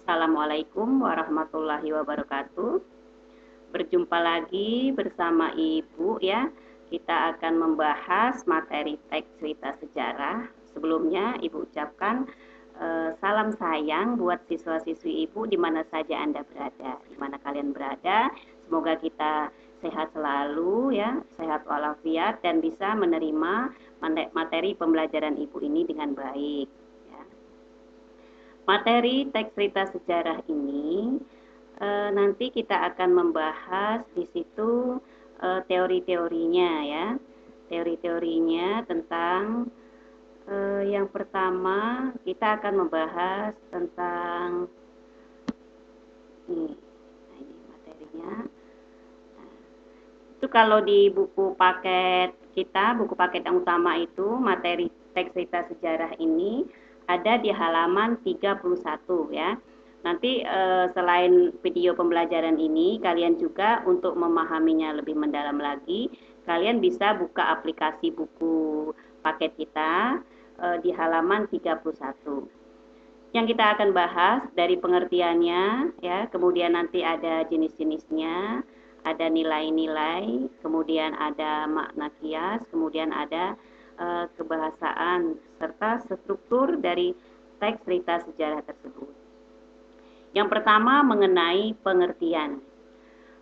Assalamualaikum warahmatullahi wabarakatuh. Berjumpa lagi bersama Ibu ya. Kita akan membahas materi teks cerita sejarah. Sebelumnya Ibu ucapkan salam sayang buat siswa-siswi Ibu di mana saja Anda berada. Di mana kalian berada, semoga kita sehat selalu ya, sehat walafiat dan bisa menerima materi pembelajaran Ibu ini dengan baik. Materi teks cerita sejarah ini nanti kita akan membahas di situ teori-teorinya ya. Teori-teorinya tentang yang pertama kita akan membahas tentang ini. Nah, ini materinya. Itu kalau di buku paket kita, buku paket yang utama itu materi teks cerita sejarah ini ada di halaman 31 ya. Nanti selain video pembelajaran ini, kalian juga untuk memahaminya lebih mendalam lagi, kalian bisa buka aplikasi buku paket kita di halaman 31. Yang kita akan bahas dari pengertiannya ya, kemudian nanti ada jenis-jenisnya, ada nilai-nilai, kemudian ada makna kias, kemudian ada kebahasaan serta struktur dari teks cerita sejarah tersebut. Yang pertama mengenai pengertian.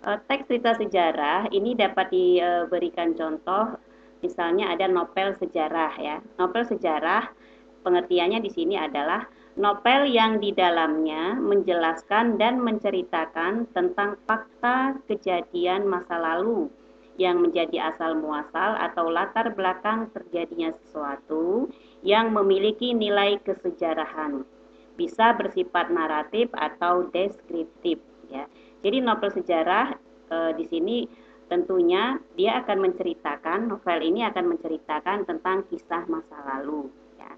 Teks cerita sejarah ini dapat diberikan contoh, misalnya ada novel sejarah ya. Novel sejarah pengertiannya di sini adalah novel yang di dalamnya menjelaskan dan menceritakan tentang fakta kejadian masa lalu yang menjadi asal muasal atau latar belakang terjadinya sesuatu yang memiliki nilai kesejarahan. Bisa bersifat naratif atau deskriptif ya. Jadi novel sejarah di sini tentunya dia akan menceritakan, novel ini akan menceritakan tentang kisah masa lalu ya.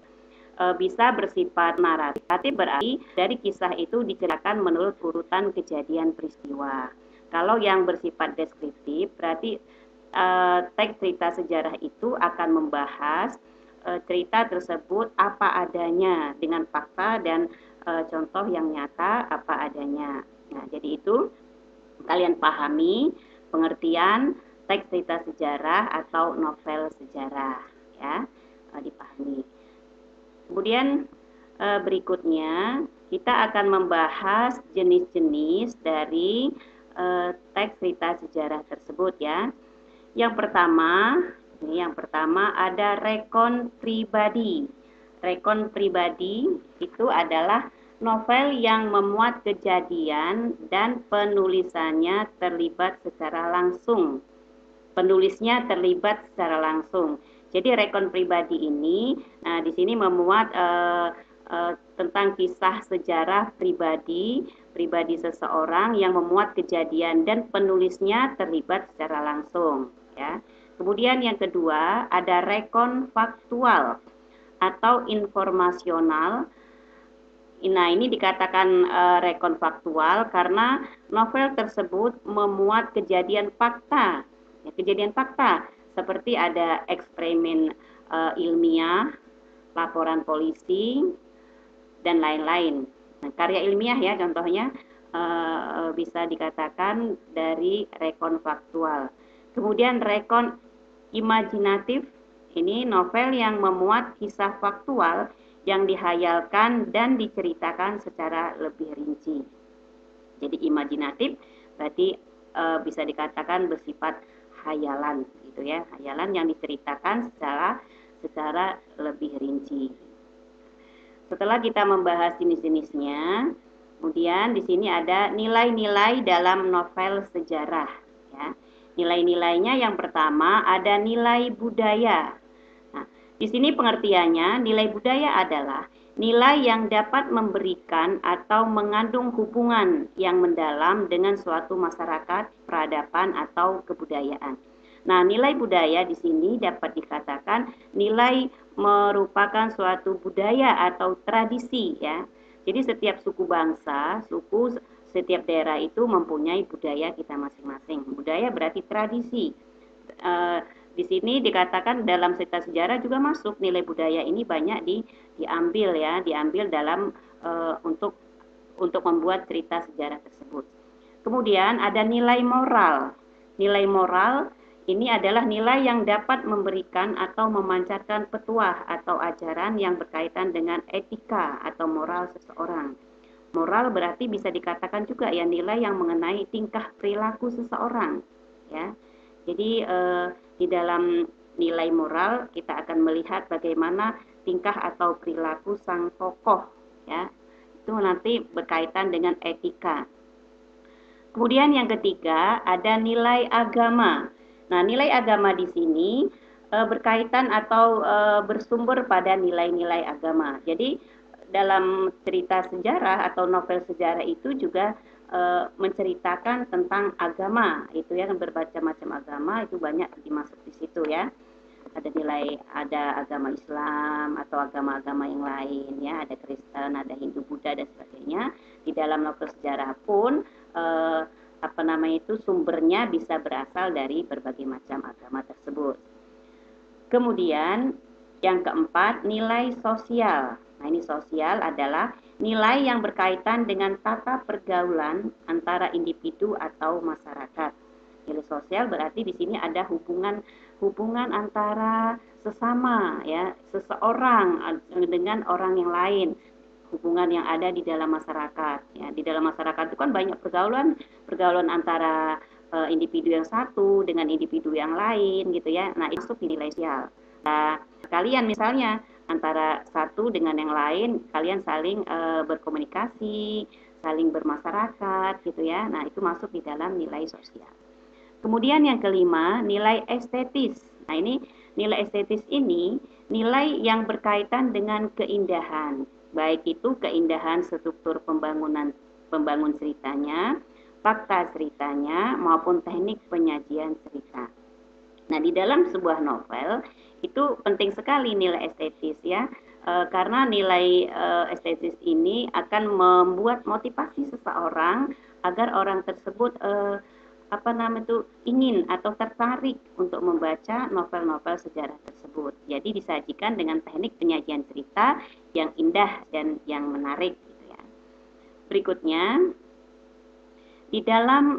Bisa bersifat naratif berarti dari kisah itu diceritakan menurut urutan kejadian peristiwa. Kalau yang bersifat deskriptif berarti teks cerita sejarah itu akan membahas cerita tersebut apa adanya dengan fakta dan contoh yang nyata apa adanya. Nah, jadi itu kalian pahami pengertian teks cerita sejarah atau novel sejarah ya, dipahami. Kemudian berikutnya kita akan membahas jenis-jenis dari teks cerita sejarah tersebut ya. Yang pertama ada rekon pribadi. Rekon pribadi itu adalah novel yang memuat kejadian dan penulisannya terlibat secara langsung. Penulisnya terlibat secara langsung. Jadi rekon pribadi ini, nah di sini memuat tentang kisah sejarah pribadi seseorang yang memuat kejadian dan penulisnya terlibat secara langsung. Ya. Kemudian yang kedua ada rekon faktual atau informasional. Nah, ini dikatakan rekon faktual karena novel tersebut memuat kejadian fakta. Ya, kejadian fakta seperti ada eksperimen ilmiah, laporan polisi, dan lain-lain. Nah, karya ilmiah ya contohnya bisa dikatakan dari rekon faktual. Kemudian rekon imajinatif, ini novel yang memuat kisah faktual yang dihayalkan dan diceritakan secara lebih rinci. Jadi imajinatif berarti bisa dikatakan bersifat hayalan gitu ya, hayalan yang diceritakan secara lebih rinci. Setelah kita membahas jenis-jenisnya, kemudian di sini ada nilai-nilai dalam novel sejarah ya. Nilai-nilainya yang pertama ada nilai budaya. Nah, di sini pengertiannya nilai budaya adalah nilai yang dapat memberikan atau mengandung hubungan yang mendalam dengan suatu masyarakat, peradaban atau kebudayaan. Nah, nilai budaya di sini dapat dikatakan nilai merupakan suatu budaya atau tradisi ya. Jadi setiap suku bangsa, setiap daerah itu mempunyai budaya kita masing-masing. Budaya berarti tradisi. Di sini dikatakan dalam cerita sejarah juga masuk nilai budaya ini banyak diambil ya, diambil dalam untuk untuk membuat cerita sejarah tersebut. Kemudian ada nilai moral. Nilai moral ini adalah nilai yang dapat memberikan atau memancarkan petuah atau ajaran yang berkaitan dengan etika atau moral seseorang. Moral berarti bisa dikatakan juga ya nilai yang mengenai tingkah perilaku seseorang, ya. Jadi di dalam nilai moral kita akan melihat bagaimana tingkah atau perilaku sang tokoh, ya. Itu nanti berkaitan dengan etika. Kemudian yang ketiga ada nilai agama. Nah, nilai agama di sini berkaitan atau bersumber pada nilai-nilai agama. Jadi dalam cerita sejarah atau novel sejarah itu juga menceritakan tentang agama, itu ya, bermacam-macam agama itu banyak dimasuk di situ ya. Ada agama Islam atau agama-agama yang lain ya, ada Kristen, ada Hindu, Buddha dan sebagainya. Di dalam novel sejarah pun sumbernya bisa berasal dari berbagai macam agama tersebut. Kemudian yang keempat, nilai sosial. Nah, ini sosial adalah nilai yang berkaitan dengan tata pergaulan antara individu atau masyarakat. Nilai sosial berarti di sini ada hubungan antara sesama ya, seseorang dengan orang yang lain, hubungan yang ada di dalam masyarakat ya. Di dalam masyarakat itu kan banyak pergaulan antara individu yang satu dengan individu yang lain gitu ya. Nah, itu masuk di nilai sosial. Nah, kalian misalnya antara satu dengan yang lain, kalian saling berkomunikasi, saling bermasyarakat gitu ya. Nah, itu masuk di dalam nilai sosial. Kemudian yang kelima, nilai estetis. Nah, ini nilai estetis ini nilai yang berkaitan dengan keindahan, baik itu keindahan struktur pembangun ceritanya, fakta ceritanya, maupun teknik penyajian cerita. Nah, di dalam sebuah novel itu penting sekali nilai estetis ya, karena nilai estetis ini akan membuat motivasi seseorang agar orang tersebut ingin atau tertarik untuk membaca novel-novel sejarah tersebut. Jadi disajikan dengan teknik penyajian cerita yang indah dan yang menarik gitu ya. Berikutnya, di dalam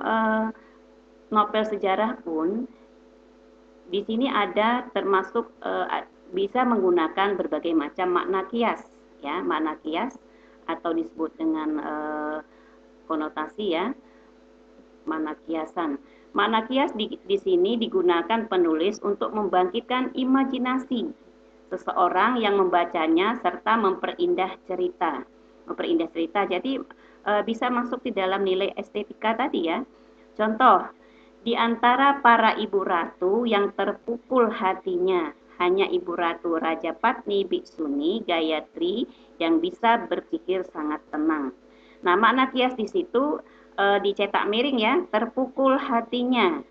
novel sejarah pun di sini ada termasuk bisa menggunakan berbagai macam makna kias ya, makna kias atau disebut dengan konotasi ya. Makna kiasan. Makna kias di sini digunakan penulis untuk membangkitkan imajinasi seseorang yang membacanya serta memperindah cerita. Memperindah cerita. Jadi bisa masuk di dalam nilai estetika tadi ya. Contoh, di antara para ibu ratu yang terpukul hatinya, hanya ibu ratu Rajapatni Biksuni Gayatri yang bisa berpikir sangat tenang. Nah, makna kias di situ dicetak miring ya, terpukul hatinya.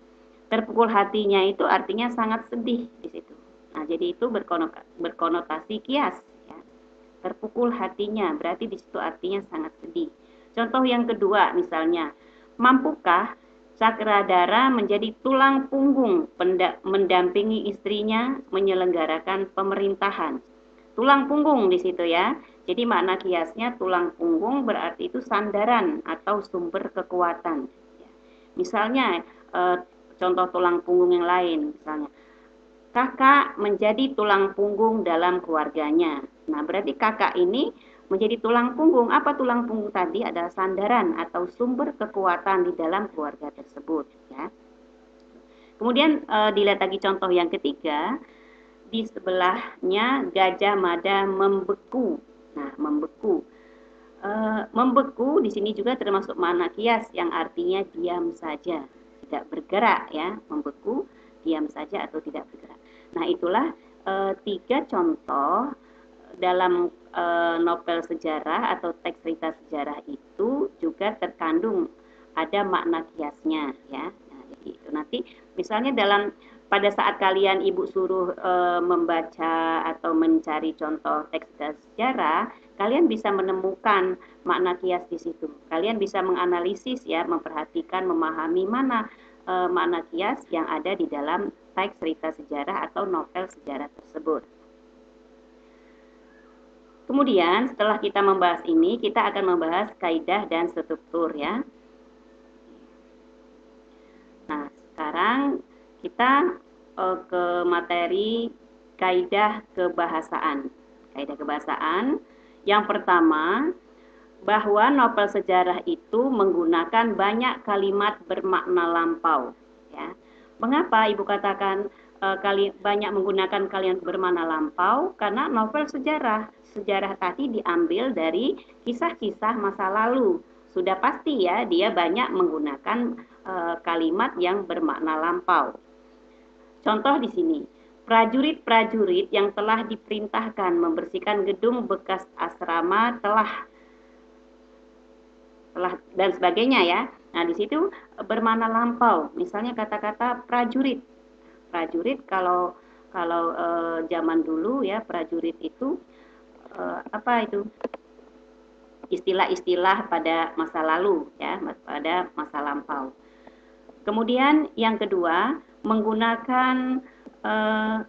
Terpukul hatinya itu artinya sangat sedih di situ. Nah, jadi itu berkonotasi kias ya. Terpukul hatinya berarti di situ artinya sangat sedih. Contoh yang kedua misalnya, mampukah Cakradara menjadi tulang punggung mendampingi istrinya menyelenggarakan pemerintahan. Tulang punggung di situ ya. Jadi makna kiasnya tulang punggung berarti itu sandaran atau sumber kekuatan. Misalnya contoh tulang punggung yang lain, misalnya kakak menjadi tulang punggung dalam keluarganya. Nah, berarti kakak ini menjadi tulang punggung. Apa tulang punggung tadi? Adalah sandaran atau sumber kekuatan di dalam keluarga tersebut. Ya. Kemudian dilihat lagi contoh yang ketiga, di sebelahnya Gajah Mada membeku. Nah, membeku. Membeku di sini juga termasuk makna kias yang artinya diam saja, tidak bergerak ya. Membeku, diam saja atau tidak bergerak. Nah, itulah 3 contoh dalam novel sejarah atau teks cerita sejarah itu juga terkandung ada makna kiasnya ya. Nah, jadi itu nanti misalnya pada saat kalian ibu suruh membaca atau mencari contoh teks sejarah, kalian bisa menemukan makna kias di situ. Kalian bisa menganalisis ya, memperhatikan, memahami mana makna kias yang ada di dalam teks cerita sejarah atau novel sejarah tersebut. Kemudian setelah kita membahas ini, kita akan membahas kaidah dan struktur ya. Nah, sekarang kita ke materi kaidah kebahasaan. Kaidah kebahasaan yang pertama, bahwa novel sejarah itu menggunakan banyak kalimat bermakna lampau. Ya. Mengapa Ibu katakan banyak menggunakan kalimat bermakna lampau? Karena novel sejarah tadi diambil dari kisah-kisah masa lalu. Sudah pasti ya, dia banyak menggunakan kalimat yang bermakna lampau. Contoh di sini, prajurit-prajurit yang telah diperintahkan membersihkan gedung bekas asrama telah dan sebagainya ya. Nah, di situ bermakna lampau. Misalnya kata-kata prajurit. Prajurit kalau zaman dulu ya, prajurit itu apa itu? Istilah-istilah pada masa lalu ya, pada masa lampau. Kemudian yang kedua, menggunakan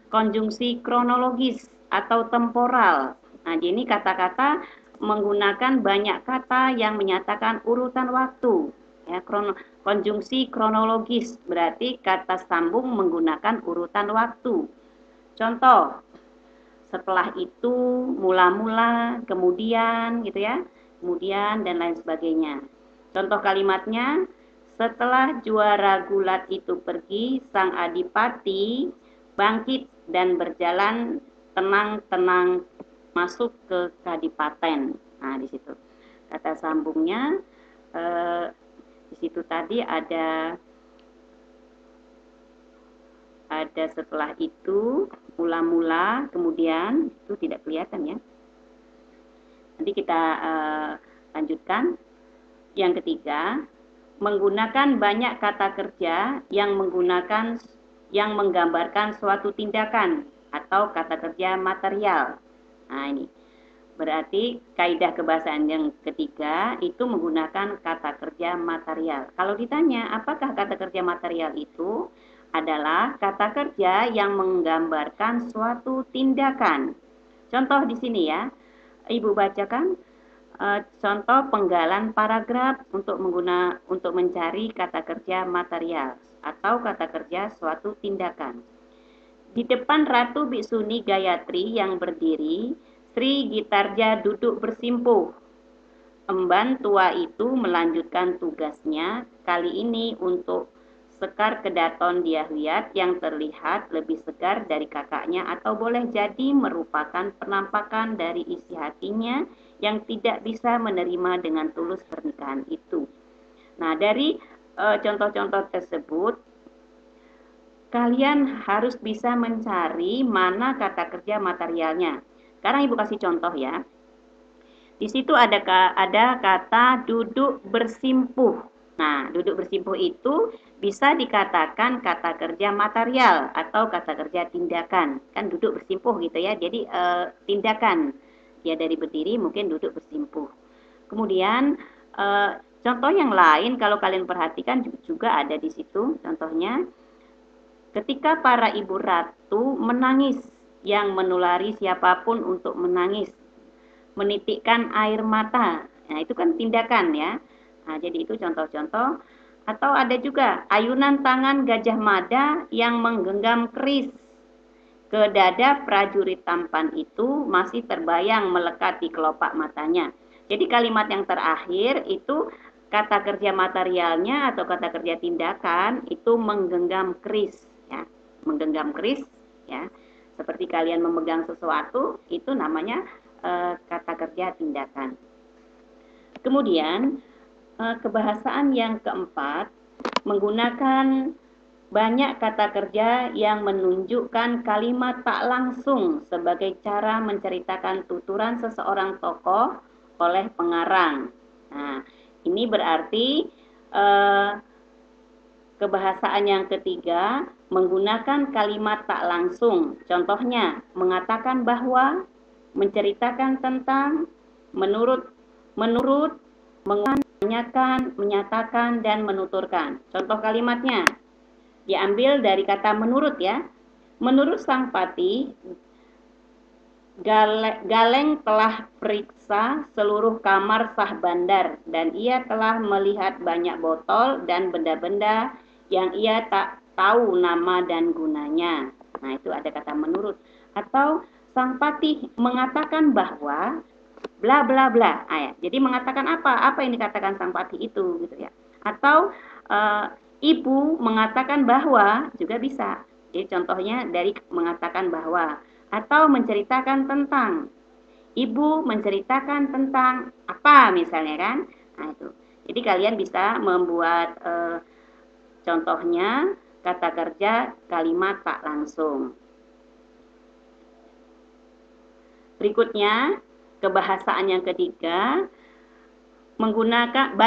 konjungsi kronologis atau temporal. Nah, ini kata-kata menggunakan banyak kata yang menyatakan urutan waktu. Ya, konjungsi kronologis berarti kata sambung menggunakan urutan waktu. Contoh, setelah itu, mula-mula, kemudian gitu ya. Kemudian dan lain sebagainya. Contoh kalimatnya, setelah juara gulat itu pergi, sang adipati bangkit dan berjalan tenang-tenang masuk ke kadipaten. Nah, di situ kata sambungnya di situ tadi ada setelah itu, mula-mula, kemudian itu tidak kelihatan ya. Nanti kita lanjutkan. Yang ketiga, menggunakan banyak kata kerja yang menggambarkan suatu tindakan atau kata kerja material. Nah, ini berarti kaidah kebahasaan yang ketiga itu menggunakan kata kerja material. Kalau ditanya apakah kata kerja material itu, adalah kata kerja yang menggambarkan suatu tindakan. Contoh di sini ya, Ibu bacakan contoh penggalan paragraf untuk mencari kata kerja material atau kata kerja suatu tindakan. Di depan Ratu Biksuni Gayatri yang berdiri, Sri Gitarja duduk bersimpuh. Emban tua itu melanjutkan tugasnya, kali ini untuk Sekar Kedaton Dyahwiyat yang terlihat lebih segar dari kakaknya atau boleh jadi merupakan penampakan dari isi hatinya yang tidak bisa menerima dengan tulus pernikahan itu. Nah, dari contoh-contoh tersebut, kalian harus bisa mencari mana kata kerja materialnya. Sekarang Ibu kasih contoh ya. Di situ ada kata duduk bersimpuh. Nah, duduk bersimpuh itu bisa dikatakan kata kerja material atau kata kerja tindakan. Kan duduk bersimpuh gitu ya. Jadi tindakan. Ya dari berdiri mungkin duduk bersimpuh. Kemudian contoh yang lain kalau kalian perhatikan juga ada di situ. Contohnya ketika para ibu ratu menangis yang menulari siapapun untuk menangis. Menitikkan air mata. Nah, itu kan tindakan ya. Nah, jadi itu contoh-contoh. Atau ada juga ayunan tangan Gajah Mada yang menggenggam keris. Ke dada prajurit tampan itu masih terbayang melekat di kelopak matanya. Jadi kalimat yang terakhir itu kata kerja materialnya atau kata kerja tindakan itu menggenggam keris ya. Menggenggam keris ya. Seperti kalian memegang sesuatu itu namanya kata kerja tindakan. Kemudian kebahasaan yang keempat menggunakan banyak kata kerja yang menunjukkan kalimat tak langsung sebagai cara menceritakan tuturan seseorang tokoh oleh pengarang. Nah, ini berarti kebahasaan yang ketiga menggunakan kalimat tak langsung. Contohnya mengatakan bahwa, menceritakan tentang, menurut, menanyakan, menyatakan, dan menuturkan. Contoh kalimatnya diambil dari kata menurut ya. Menurut sang patih, Galeng telah periksa seluruh kamar Sah Bandar dan ia telah melihat banyak botol dan benda-benda yang ia tak tahu nama dan gunanya. Nah, itu ada kata menurut. Atau Sang Patih mengatakan bahwa bla bla bla. Ya. Jadi mengatakan apa? Apa yang dikatakan Sang Patih itu gitu ya. Atau ibu mengatakan bahwa juga bisa. Jadi contohnya dari mengatakan bahwa atau menceritakan tentang. Ibu menceritakan tentang apa misalnya kan? Nah itu. Jadi kalian bisa membuat contohnya kata kerja kalimat tak langsung. Berikutnya kebahasaan yang ketiga menggunakan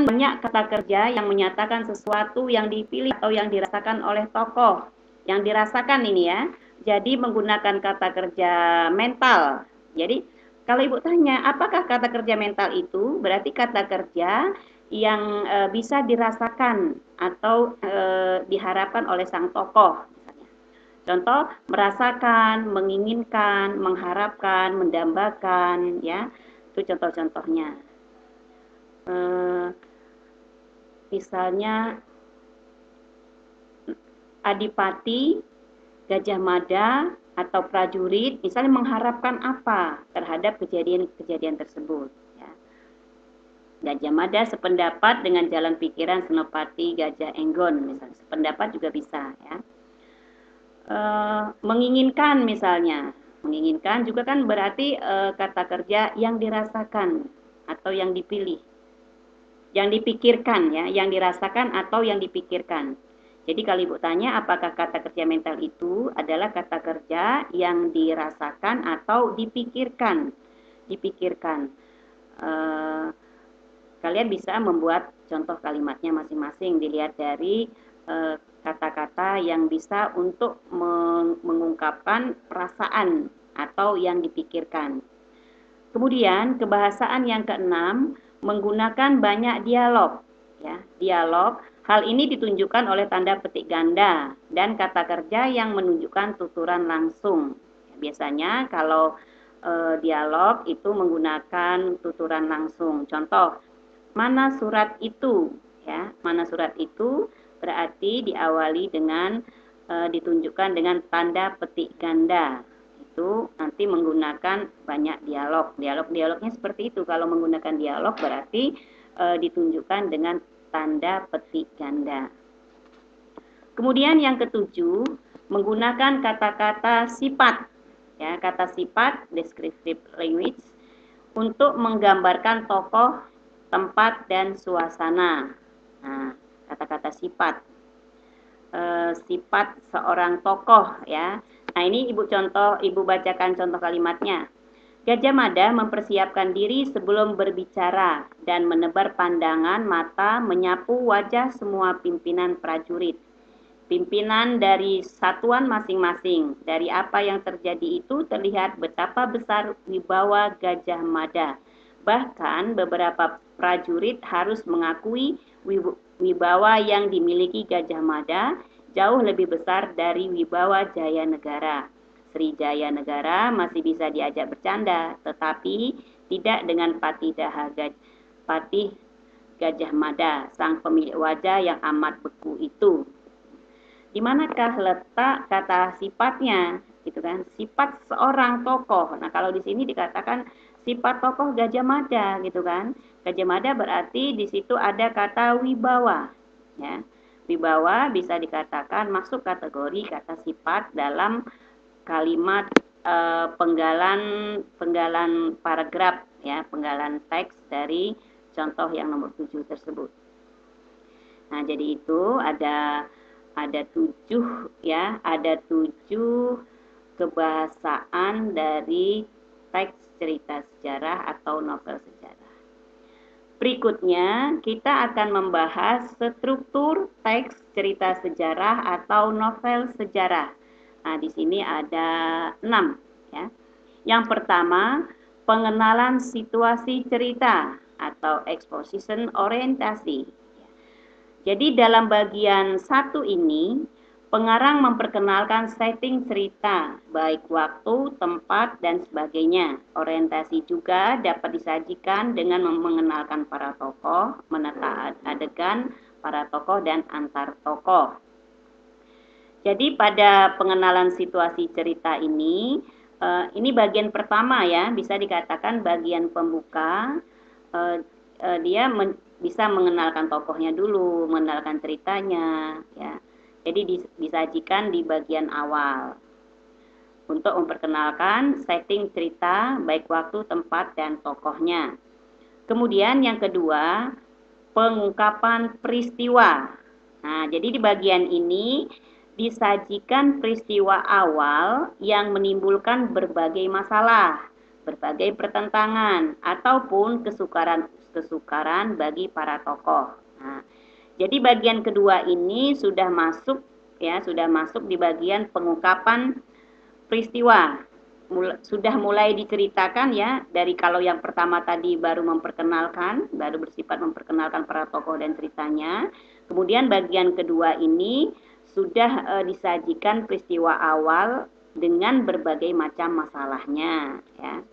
banyak kata kerja yang menyatakan sesuatu yang dipilih atau yang dirasakan oleh tokoh. Yang dirasakan ini ya. Jadi menggunakan kata kerja mental. Jadi kalau Ibu tanya, apakah kata kerja mental itu? Berarti kata kerja yang bisa dirasakan atau diharapkan oleh sang tokoh. Contoh, merasakan, menginginkan, mengharapkan, mendambakan, ya. Itu contoh-contohnya. Misalnya, adipati, Gajah Mada, atau prajurit, misalnya mengharapkan apa terhadap kejadian-kejadian tersebut. Ya. Gajah Mada sependapat dengan jalan pikiran Senopati Gajah Enggon, misalnya. Sependapat juga bisa, ya. Menginginkan misalnya, menginginkan juga kan berarti kata kerja yang dirasakan atau yang dipilih, yang dipikirkan ya, yang dirasakan atau yang dipikirkan. Jadi kalau Ibu tanya apakah kata kerja mental itu adalah kata kerja yang dirasakan atau dipikirkan, kalian bisa membuat contoh kalimatnya masing-masing dilihat dari kata-kata yang bisa untuk mengungkapkan perasaan atau yang dipikirkan. Kemudian kebahasaan yang keenam menggunakan banyak dialog. Ya, dialog. Hal ini ditunjukkan oleh tanda petik ganda dan kata kerja yang menunjukkan tuturan langsung. Biasanya kalau dialog itu menggunakan tuturan langsung. Contoh, mana surat itu? Ya, mana surat itu berarti diawali dengan ditunjukkan dengan tanda petik ganda. Itu nanti menggunakan banyak dialog. Dialognya seperti itu. Kalau menggunakan dialog berarti ditunjukkan dengan tanda petik ganda. Kemudian yang ketujuh, menggunakan kata-kata sifat. Ya, kata sifat descriptive language untuk menggambarkan tokoh, tempat dan suasana. Nah, kata-kata sifat. Sifat seorang tokoh ya. Nah, ini Ibu bacakan contoh kalimatnya. Gajah Mada mempersiapkan diri sebelum berbicara dan menebar pandangan mata menyapu wajah semua pimpinan prajurit. Pimpinan dari satuan masing-masing. Dari apa yang terjadi itu terlihat betapa besar wibawa Gajah Mada. Bahkan beberapa prajurit harus mengakui wibawa yang dimiliki Gajah Mada jauh lebih besar dari wibawa Jaya Negara. Srijaya Negara masih bisa diajak bercanda, tetapi tidak dengan Patih Gajah Mada, sang pemilik wajah yang amat beku itu. Di manakah letak kata sifatnya? Gitu kan? Sifat seorang tokoh. Nah, kalau di sini dikatakan sifat tokoh Gajah Mada, gitu kan? Gajah Mada berarti di situ ada kata wibawa, ya. Wibawa bisa dikatakan masuk kategori kata sifat dalam kalimat penggalan paragraf ya, penggalan teks dari contoh yang nomor 7 tersebut. Nah, jadi itu ada 7 ya, ada 7 kebahasaan dari teks cerita sejarah atau novel sejarah. Berikutnya kita akan membahas struktur teks cerita sejarah atau novel sejarah. Nah, di sini ada 6 ya. Yang pertama, pengenalan situasi cerita atau exposition orientasi. Jadi dalam bagian 1 ini, Pengarang memperkenalkan setting cerita, baik waktu, tempat, dan sebagainya. Orientasi juga dapat disajikan dengan mengenalkan para tokoh, menata adegan para tokoh dan antar tokoh. Jadi pada pengenalan situasi cerita ini bagian pertama ya, bisa dikatakan bagian pembuka. Dia bisa mengenalkan tokohnya dulu, mengenalkan ceritanya, ya. Jadi disajikan di bagian awal untuk memperkenalkan setting cerita, baik waktu, tempat, dan tokohnya. Kemudian yang kedua, pengungkapan peristiwa. Nah, jadi di bagian ini disajikan peristiwa awal yang menimbulkan berbagai masalah, berbagai pertentangan, ataupun kesukaran bagi para tokoh. Nah, jadi bagian kedua ini sudah masuk di bagian pengungkapan peristiwa. Sudah mulai diceritakan ya, dari kalau yang pertama tadi baru bersifat memperkenalkan para tokoh dan ceritanya. Kemudian bagian kedua ini sudah disajikan peristiwa awal dengan berbagai macam masalahnya ya.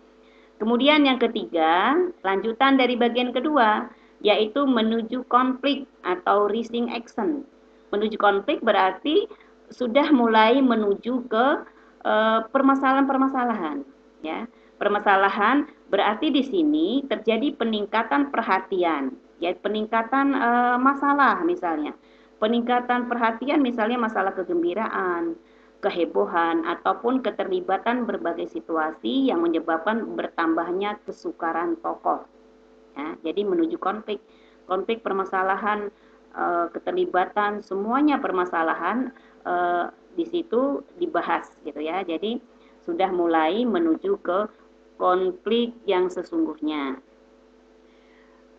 Kemudian yang ketiga, lanjutan dari bagian kedua, yaitu menuju konflik atau rising action. Menuju konflik berarti sudah mulai menuju ke permasalahan-permasalahan, ya. Permasalahan berarti di sini terjadi peningkatan perhatian, ya, peningkatan masalah misalnya. Peningkatan perhatian misalnya masalah kegembiraan, kehebohan, ataupun keterlibatan berbagai situasi yang menyebabkan bertambahnya kesukaran tokoh. Ya, jadi menuju konflik permasalahan, keterlibatan, semuanya permasalahan di situ dibahas gitu ya. Jadi sudah mulai menuju ke konflik yang sesungguhnya.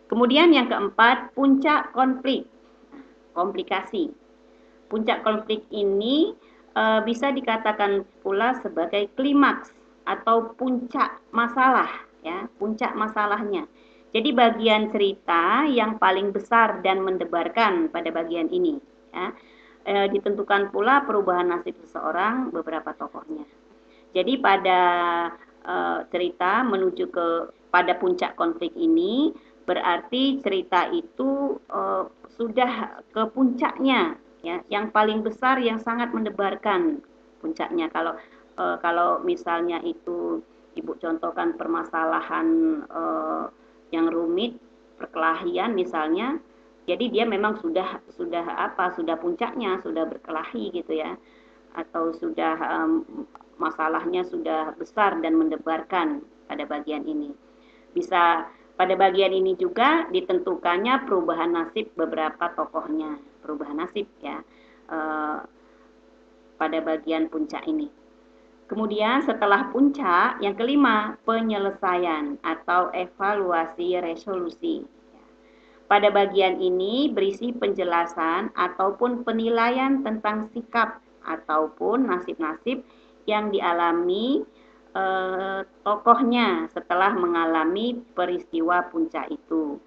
Kemudian yang keempat, puncak konflik, komplikasi. Puncak konflik ini bisa dikatakan pula sebagai klimaks atau puncak masalah, ya, puncak masalahnya. Jadi bagian cerita yang paling besar dan mendebarkan pada bagian ini, ya, ditentukan pula perubahan nasib seseorang, beberapa tokohnya. Jadi pada cerita menuju pada puncak konflik ini berarti cerita itu sudah ke puncaknya, ya, yang paling besar yang sangat mendebarkan puncaknya. Kalau misalnya itu Ibu contohkan permasalahan yang rumit, perkelahian misalnya, jadi dia memang sudah puncaknya, sudah berkelahi gitu ya, atau sudah masalahnya sudah besar dan mendebarkan pada bagian ini. Bisa pada bagian ini juga ditentukannya perubahan nasib beberapa tokohnya, perubahan nasib ya pada bagian puncak ini. Kemudian setelah puncak, yang kelima, penyelesaian atau evaluasi resolusi. Pada bagian ini berisi penjelasan ataupun penilaian tentang sikap ataupun nasib-nasib yang dialami tokohnya setelah mengalami peristiwa puncak itu.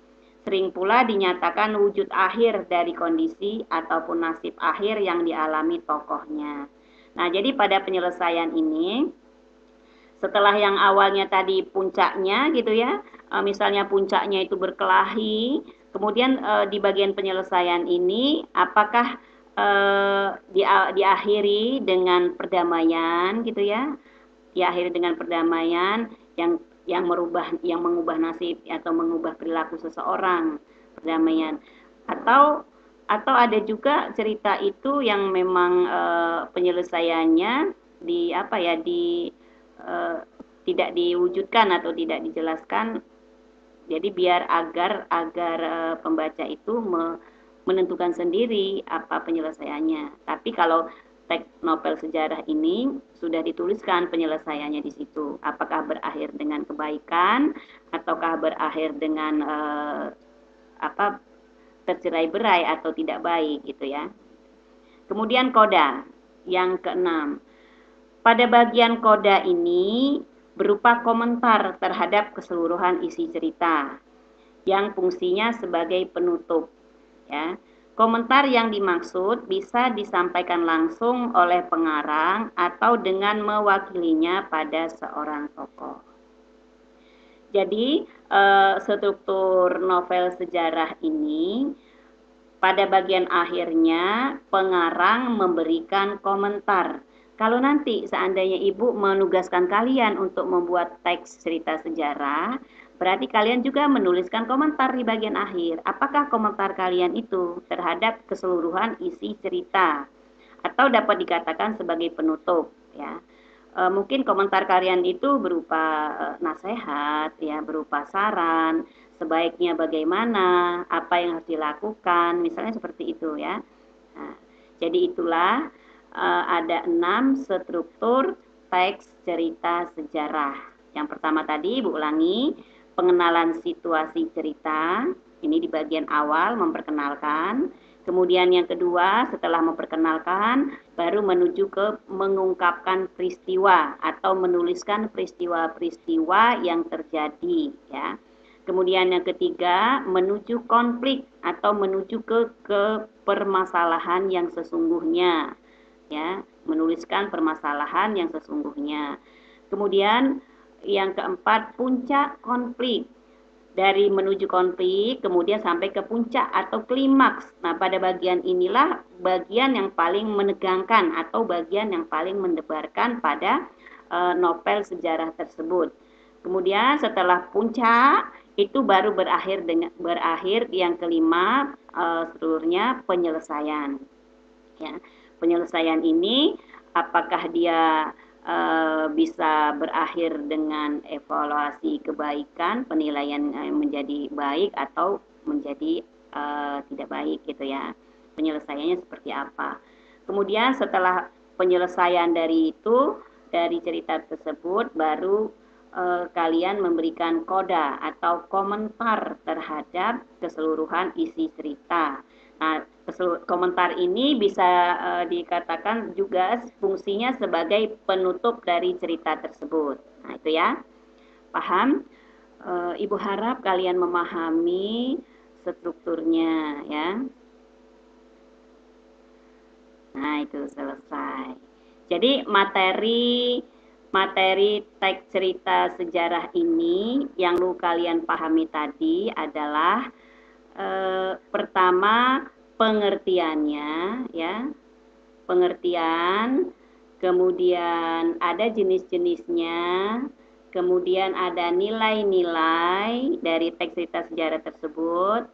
Sering pula dinyatakan wujud akhir dari kondisi ataupun nasib akhir yang dialami tokohnya. Nah, jadi pada penyelesaian ini, setelah yang awalnya tadi puncaknya gitu ya, misalnya puncaknya itu berkelahi, kemudian di bagian penyelesaian ini apakah diakhiri dengan perdamaian gitu ya, diakhiri dengan perdamaian yang mengubah nasib atau mengubah perilaku seseorang, perdamaian, atau ada juga cerita itu yang memang penyelesaiannya tidak diwujudkan atau tidak dijelaskan. Jadi biar agar pembaca itu menentukan sendiri apa penyelesaiannya. Tapi kalau teks novel sejarah ini sudah dituliskan penyelesaiannya di situ. Apakah berakhir dengan kebaikan ataukah berakhir dengan tercerai-berai atau tidak baik gitu ya. Kemudian koda yang keenam. Pada bagian koda ini berupa komentar terhadap keseluruhan isi cerita yang fungsinya sebagai penutup ya. Komentar yang dimaksud bisa disampaikan langsung oleh pengarang atau dengan mewakilinya pada seorang tokoh. Jadi, struktur novel sejarah ini pada bagian akhirnya pengarang memberikan komentar. Kalau nanti seandainya Ibu menugaskan kalian untuk membuat teks cerita sejarah, berarti kalian juga menuliskan komentar di bagian akhir. Apakah komentar kalian itu terhadap keseluruhan isi cerita atau dapat dikatakan sebagai penutup, ya. Mungkin komentar kalian itu berupa nasihat, ya, berupa saran, sebaiknya bagaimana, apa yang harus dilakukan, misalnya seperti itu, ya. Nah, jadi itulah ada 6 struktur teks cerita sejarah. Yang pertama tadi Ibu ulangi, pengenalan situasi cerita, ini di bagian awal memperkenalkan. Kemudian yang kedua, setelah memperkenalkan, baru menuju ke mengungkapkan peristiwa atau menuliskan peristiwa-peristiwa yang terjadi, ya. Kemudian yang ketiga, menuju konflik atau menuju ke permasalahan yang sesungguhnya, ya, menuliskan permasalahan yang sesungguhnya. Kemudian yang keempat, puncak konflik. Dari menuju konflik, kemudian sampai ke puncak atau klimaks. Nah, pada bagian inilah bagian yang paling menegangkan atau bagian yang paling mendebarkan pada novel sejarah tersebut. Kemudian setelah puncak, itu baru berakhir yang kelima, seluruhnya penyelesaian. Ya, penyelesaian ini apakah dia bisa berakhir dengan evaluasi kebaikan, penilaian menjadi baik atau menjadi tidak baik gitu ya. Penyelesaiannya seperti apa. Kemudian setelah penyelesaian dari itu, dari cerita tersebut, baru kalian memberikan koda atau komentar terhadap keseluruhan isi cerita. Nah, komentar ini bisa dikatakan juga fungsinya sebagai penutup dari cerita tersebut. Nah, itu ya. Paham? Ibu harap kalian memahami strukturnya ya. Nah, itu selesai. Jadi materi teks cerita sejarah ini yang perlu kalian pahami tadi adalah pertama pengertiannya, ya, pengertian, kemudian ada jenis-jenisnya, kemudian ada nilai-nilai dari teks cerita sejarah tersebut,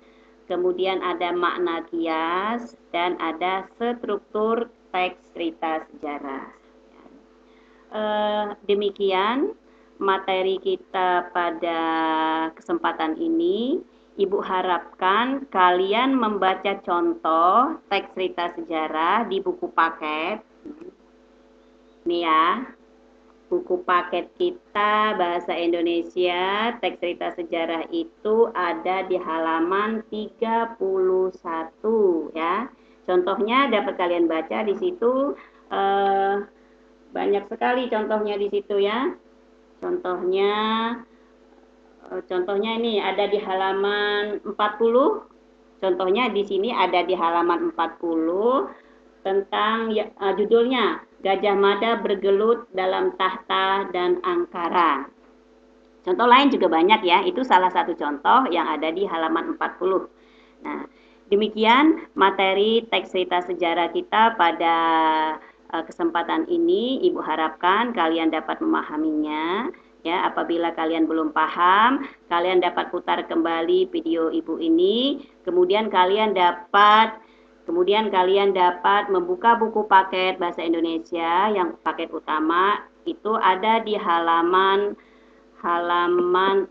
kemudian ada makna kias, dan ada struktur teks cerita sejarah. Demikian materi kita pada kesempatan ini. Ibu harapkan kalian membaca contoh teks cerita sejarah di buku paket. Ini ya, buku paket kita Bahasa Indonesia teks cerita sejarah itu ada di halaman 31 ya. Contohnya dapat kalian baca di situ, banyak sekali contohnya di situ ya. Contohnya ini ada di halaman 40. Contohnya di sini ada di halaman 40 tentang judulnya Gajah Mada bergelut dalam tahta dan angkara. Contoh lain juga banyak ya, itu salah satu contoh yang ada di halaman 40. Nah, demikian materi teks cerita sejarah kita pada kesempatan ini. Ibu harapkan kalian dapat memahaminya. Ya, apabila kalian belum paham, kalian dapat putar kembali video ibu ini. Kemudian kalian dapat membuka buku paket Bahasa Indonesia yang paket utama itu ada di halaman 31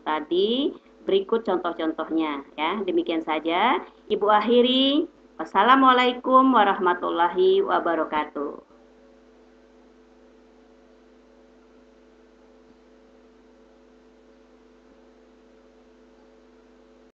tadi. Berikut contoh-contohnya ya. Demikian saja. Ibu akhiri. Wassalamualaikum warahmatullahi wabarakatuh.